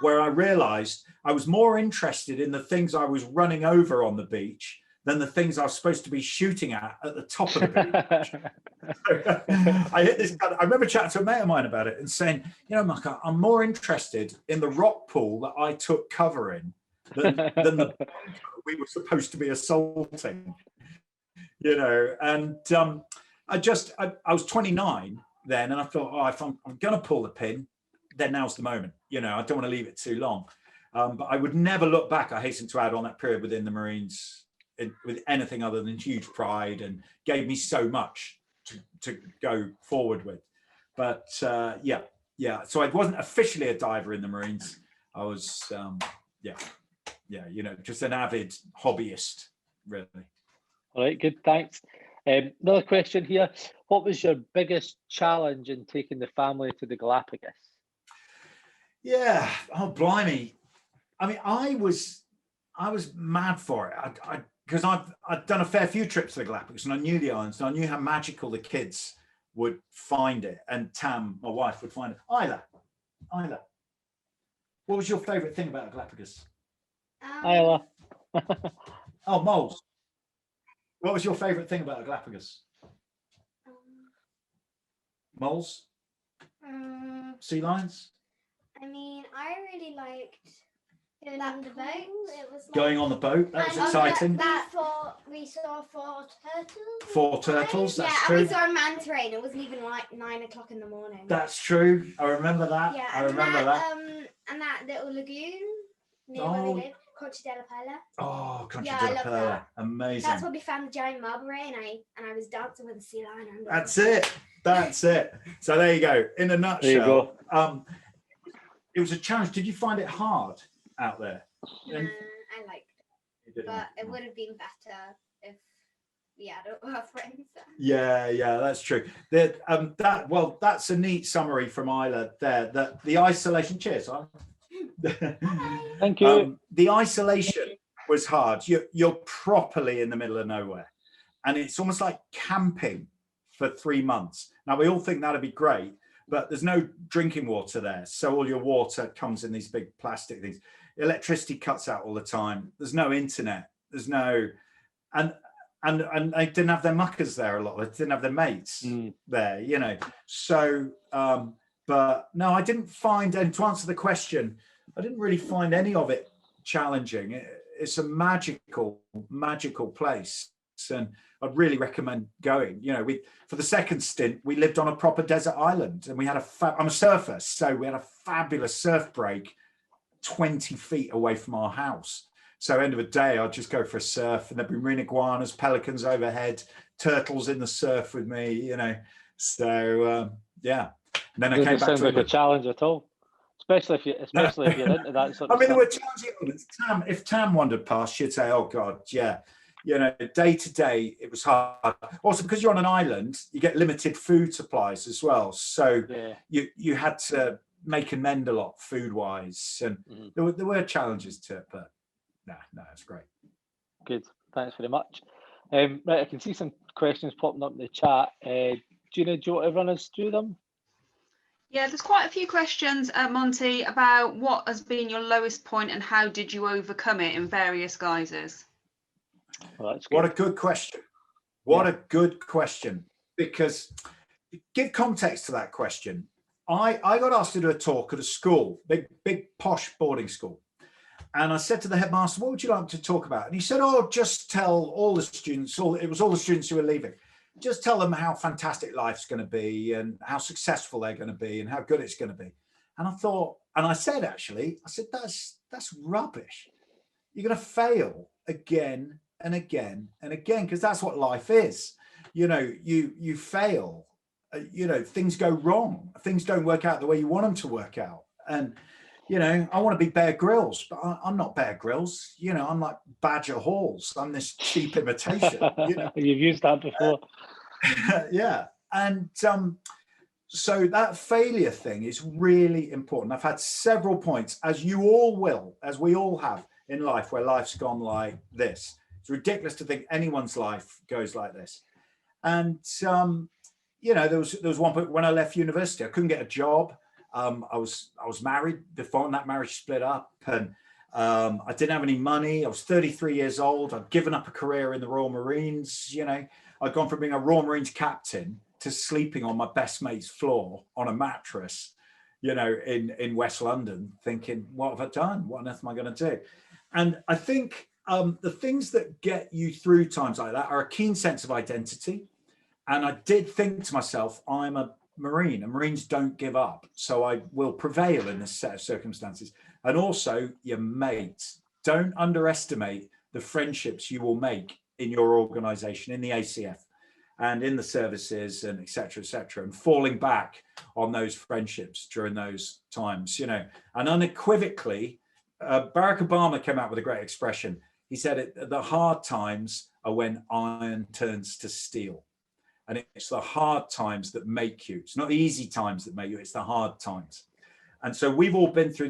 where I realized I was more interested in the things I was running over on the beach than the things I was supposed to be shooting at the top of the beach. I hit this. I remember chatting to a mate of mine about it and saying, Mark, I'm more interested in the rock pool that I took cover in than the we were supposed to be assaulting. And I was 29 then, and I thought, if I'm going to pull the pin, then now's the moment. I don't want to leave it too long. But I would never look back, I hasten to add, on that period within the Marines with anything other than huge pride, and gave me so much to go forward with. But so I wasn't officially a diver in the Marines. I was just an avid hobbyist, really. All right, good, thanks. Another question here. What was your biggest challenge in taking the family to the Galapagos? Yeah, oh blimey. I mean, I was mad for it. Because I'd done a fair few trips to the Galapagos, and I knew the islands, and I knew how magical the kids would find it, and Tam, my wife, would find it. Isla, what was your favourite thing about the Galapagos? Isla. Oh, moles. What was your favourite thing about the Galapagos? Moles? Sea lions? I mean, I really liked going on the boat. It was going on the boat. That was exciting. We saw 4 turtles. 4 turtles. That's true. true. And we saw a manta ray. It wasn't even like 9 o'clock in the morning. That's true. I remember that. Yeah, I remember that. And that little lagoon near where we live, Concha de la Perla. Oh, Concha de la Perla. Amazing. That's where we found the giant mulberry, and I was dancing with a sea lion under. That's it. So there you go. In a nutshell. There you go. It was a challenge. Did you find it hard out there? I liked it, but it would have been better if we had our friends there. Yeah, that's true. That's a neat summary from Isla there. That the isolation. Cheers. Thank you. The isolation was hard. You're properly in the middle of nowhere, and it's almost like camping for 3 months. Now we all think that'd be great, but there's no drinking water there, so all your water comes in these big plastic things. Electricity cuts out all the time. There's no internet. There's no, and they didn't have their muckers there a lot. They didn't have their mates there, you know. So, but no, I didn't find, and to answer the question, I didn't really find any of it challenging. It's a magical place, and I'd really recommend going. You know, for the second stint, we lived on a proper desert island, and we had I'm a surfer, so we had a fabulous surf break 20 feet away from our house. So end of the day, I'd just go for a surf, and there'd be marine iguanas, pelicans overhead, turtles in the surf with me, you know. So yeah. And then I came back to like a challenge at all, especially if you're into that sort of there stuff. were challenging elements. If Tam wandered past, she'd say, "Oh God, yeah." You know, day to day, it was hard. Also, because you're on an island, you get limited food supplies as well. So you had to make and mend a lot food-wise, and there were challenges to it, but no, it's great. Good, thanks very much. Right, I can see some questions popping up in the chat. Gina, do you want to run us through them? Yeah, there's quite a few questions, Monty, about what has been your lowest point and how did you overcome it in various guises? Well, what a good question. What a good question. Because give context to that question. I got asked to do a talk at a school, big posh boarding school. And I said to the headmaster, "What would you like to talk about?" And he said, "Oh, just tell all the students, it was all the students who were leaving, just tell them how fantastic life's going to be and how successful they're going to be and how good it's going to be." And I thought, and I said, that's rubbish. You're going to fail again and again and again, because that's what life is. You know, you fail, you know, things go wrong, things don't work out the way you want them to work out. And you know, I want to be Bear Grylls, but I'm not Bear Grylls. You know, I'm like Badger Halls. I'm this cheap imitation. You know? You've used that before. Yeah. And so that failure thing is really important. I've had several points, as you all will, as we all have in life, where life's gone like this. It's ridiculous to think anyone's life goes like this. And, you know, there was one point when I left university, I couldn't get a job. I was married before, and that marriage split up, and I didn't have any money. I was 33 years old. I'd given up a career in the Royal Marines. You know, I'd gone from being a Royal Marines captain to sleeping on my best mate's floor on a mattress, you know, in West London, thinking, what have I done? What on earth am I going to do? And I think the things that get you through times like that are a keen sense of identity. And I did think to myself, I'm a Marine, and Marines don't give up, so I will prevail in this set of circumstances. And also your mates, don't underestimate the friendships you will make in your organization, in the ACF and in the services, and etc., and falling back on those friendships during those times, you know. And unequivocally, Barack Obama came out with a great expression. He said, the hard times are when iron turns to steel. And it's the hard times that make you. It's not the easy times that make you, it's the hard times. And so we've all been through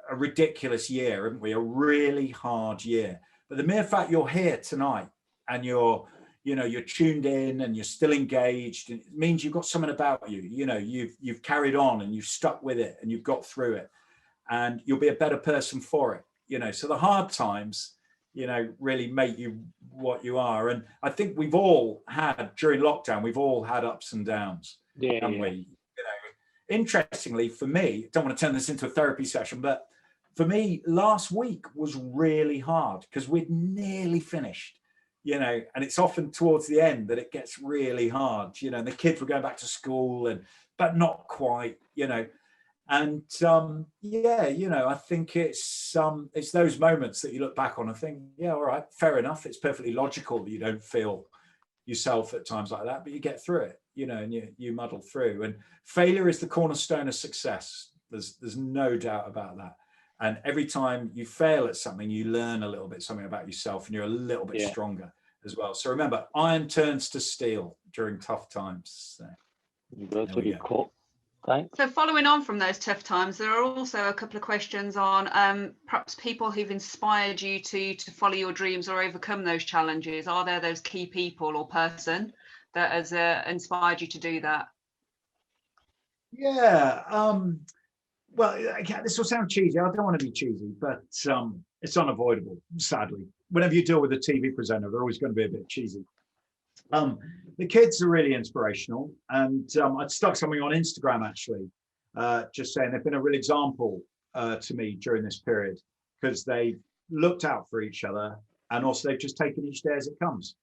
a ridiculous year, haven't we? A really hard year. But the mere fact you're here tonight and you're tuned in and you're still engaged, it means you've got something about you. You know, you've carried on and you've stuck with it and you've got through it, and you'll be a better person for it. You know, so the hard times, you know, really make you what you are. And I think we've all had, during lockdown, we've all had ups and downs, haven't we? You know, interestingly for me, don't want to turn this into a therapy session, but for me, last week was really hard because we'd nearly finished, you know, and it's often towards the end that it gets really hard, you know, and the kids were going back to school, but not quite, you know. And yeah, you know, I think it's those moments that you look back on and think, yeah, all right, fair enough. It's perfectly logical that you don't feel yourself at times like that, but you get through it, you know, and you muddle through. And failure is the cornerstone of success. There's no doubt about that. And every time you fail at something, you learn a little bit something about yourself, and you're a little bit stronger as well. So remember, iron turns to steel during tough times. So, That's a good quote. Thanks. So following on from those tough times, there are also a couple of questions on perhaps people who've inspired you to follow your dreams or overcome those challenges. Are there those key people or person that has inspired you to do that? Yeah. Well, this will sound cheesy. I don't want to be cheesy, but it's unavoidable, sadly. Whenever you deal with a TV presenter, they're always going to be a bit cheesy. The kids are really inspirational, and I'd stuck something on Instagram actually, just saying they've been a real example to me during this period, because they looked out for each other, and also they've just taken each day as it comes.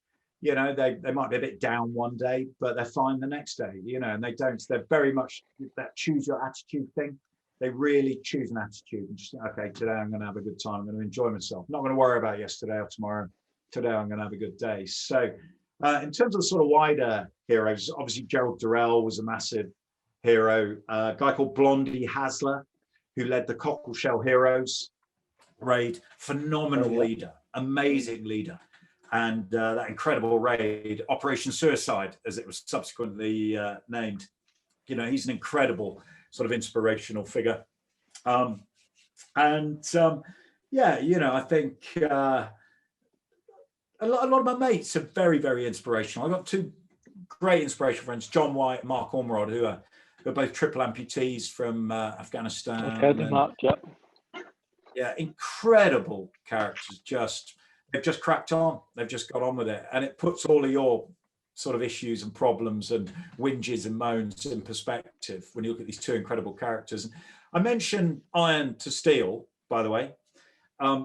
You know, they might be a bit down one day, but they're fine the next day. You know, and they're very much that choose your attitude thing. They really choose an attitude and just, okay, today I'm going to have a good time. I'm going to enjoy myself. I'm not going to worry about yesterday or tomorrow. Today I'm going to have a good day. So in terms of the sort of wider heroes, obviously Gerald Durrell was a massive hero. A guy called Blondie Hasler, who led the Cockleshell Heroes raid. Phenomenal leader, amazing leader. And that incredible raid, Operation Suicide, as it was subsequently named. You know, he's an incredible sort of inspirational figure. Yeah, you know, I think a lot of my mates are very, very inspirational. I've got two great inspirational friends, John White and Mark Ormerod, who are both triple amputees from Afghanistan. Okay, Mark, yep. Yeah, incredible characters. They've just cracked on. They've just got on with it. And it puts all of your sort of issues and problems and whinges and moans in perspective when you look at these two incredible characters. I mentioned iron to steel, by the way.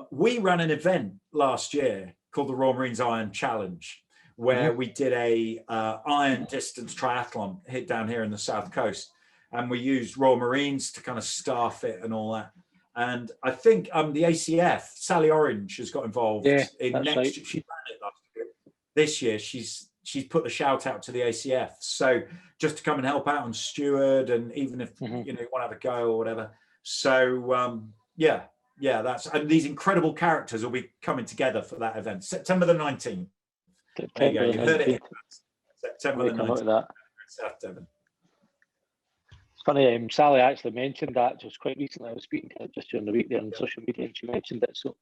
We ran an event last year called the Royal Marines Iron Challenge, where we did a iron distance triathlon down here in the South Coast. And we used Royal Marines to kind of staff it and all that. And I think the ACF, Sally Orange, has got involved in next year. She ran it last year. This year, she's put the shout out to the ACF. So just to come and help out and steward, and even if you know you want to have a go or whatever. So yeah, and these incredible characters will be coming together for that event, September the 19th. There you go. You heard it. September the 19th. South Devon. It's funny, Sally actually mentioned that just quite recently. I was speaking to her just during the week there on social media, and she mentioned it. So,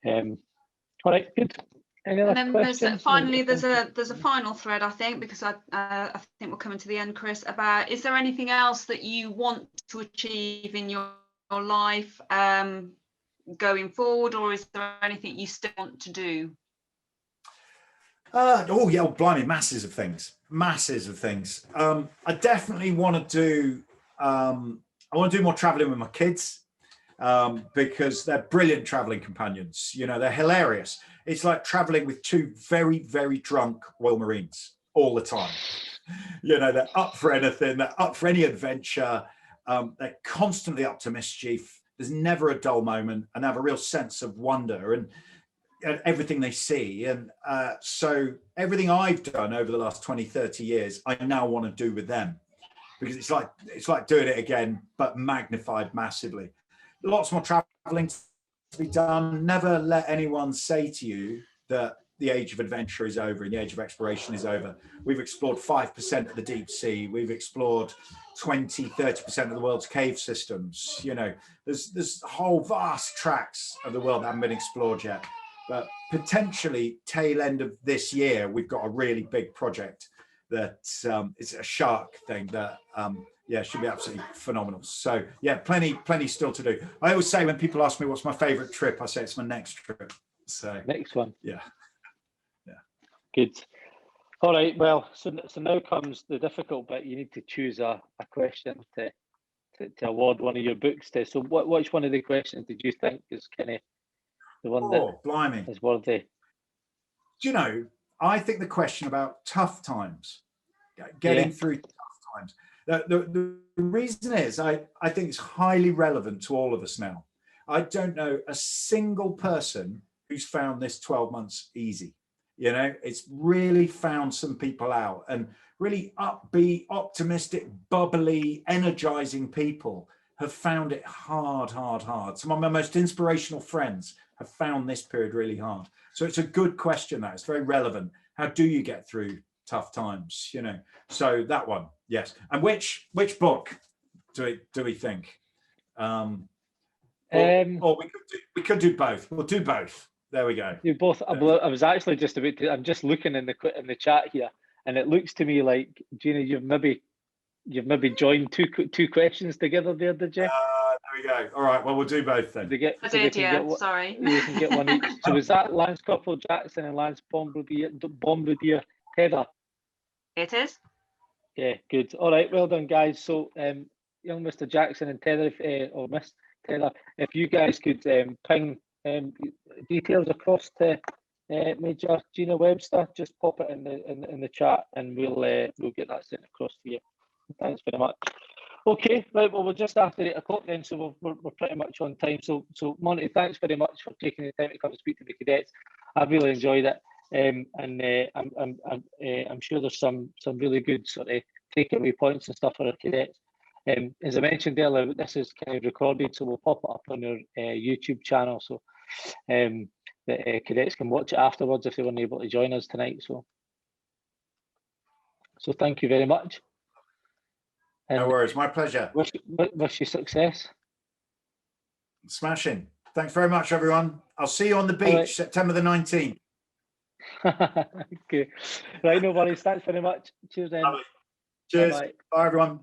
all right, good. Any other questions? Finally, there's a final thread, I think, because I think we're coming to the end, Chris. About, is there anything else that you want to achieve in your life going forward, or is there anything you still want to do? Blimey, masses of things. I definitely want to do. I want to do more traveling with my kids because they're brilliant traveling companions. You know, they're hilarious. It's like traveling with two very, very drunk Royal Marines all the time. You know, they're up for anything. They're up for any adventure. They're constantly up to mischief. There's never a dull moment, and have a real sense of wonder and everything they see. And so everything I've done over the last 20, 30 years, I now want to do with them, because it's like doing it again, but magnified massively. Lots more traveling to be done. Never let anyone say to you that the age of adventure is over and the age of exploration is over. We've explored 5% of the deep sea. We've explored 20, 30% of the world's cave systems. You know, there's whole vast tracts of the world that haven't been explored yet. But potentially tail end of this year, we've got a really big project that it's a shark thing that should be absolutely phenomenal. So yeah, plenty still to do. I always say when people ask me what's my favorite trip, I say it's my next trip. So next one. Yeah. Good. All right. Well, so now comes the difficult bit. You need to choose a question to award one of your books to. So which one of the questions did you think is kind of the one that is worthy? Do you know, I think the question about tough times, getting through tough times, the reason is I think it's highly relevant to all of us now. I don't know a single person who's found this 12 months easy. You know, it's really found some people out, and really upbeat, optimistic, bubbly, energizing people have found it hard. Some of my most inspirational friends have found this period really hard. So it's a good question. That it's very relevant. How do you get through tough times? You know. So that one, yes. And which book do we think? Or we could do both. We'll do both. There we go. You both. I was actually just about to. I'm just looking in the chat here, and it looks to me like, Gina, you've maybe joined two questions together there, did you? There we go. All right. Well, we'll do both then. I did, yeah. Sorry. You can get one each. So was that Lance Corporal Jackson and Lance Bombardier Heather? It is. Yeah, good. All right, well done, guys. So, young Mr. Jackson and Tether, or Miss Tether, if you guys could ping details across to Major Gina Webster, just pop it in the chat, and we'll get that sent across to you. Thanks very much. Okay, right. Well, we're just after 8 o'clock then, so we're pretty much on time. So Monty, thanks very much for taking the time to come and speak to the cadets. I really enjoyed it, and I'm sure there's some really good sort of takeaway points and stuff for our cadets. As I mentioned earlier, this is kind of recorded, so we'll pop it up on your YouTube channel, so the cadets can watch it afterwards if they weren't able to join us tonight. So thank you very much. And no worries, my pleasure. Wish you success. Smashing. Thanks very much, everyone. I'll see you on the beach, right. September the 19th. Okay. Right, no worries. Thanks very much. Cheers then. Cheers. Bye-bye. Bye, everyone.